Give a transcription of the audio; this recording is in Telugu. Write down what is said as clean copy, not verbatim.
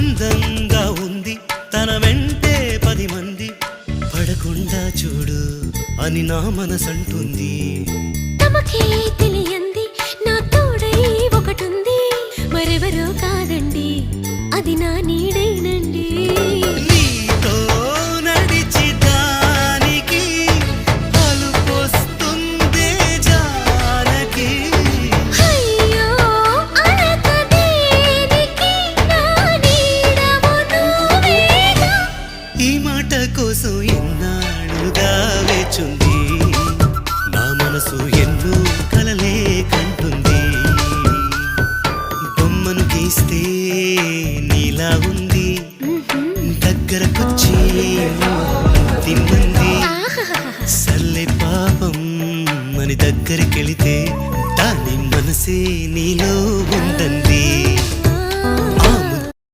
అందంగా ఉంది తన వెంటే 10 మంది పడకుండా చూడు అని నా మనసంటుంది. తమకే తెలియంది నా తోడై ఒకటుంది, మరెవరో కాదండి అది నా నీడైనండి. నీతో నడిచి దానికి అలుపొస్తుందే జానకి. అయ్యో అనక దేనికి నా నీడవు నువ్వేగా. ఈ మాట కోసం ఎన్నాళ్ళుగా వేచుంది నా మనసు ఎన్నో కలలే కంటుంది. బొమ్మను గీస్తే నీలా ఉంది దగ్గరకొచ్చి తిమ్మంది. సల్లే పాపం అని దగ్గరికెళితే దాని మనసే నీలో ఉందంది.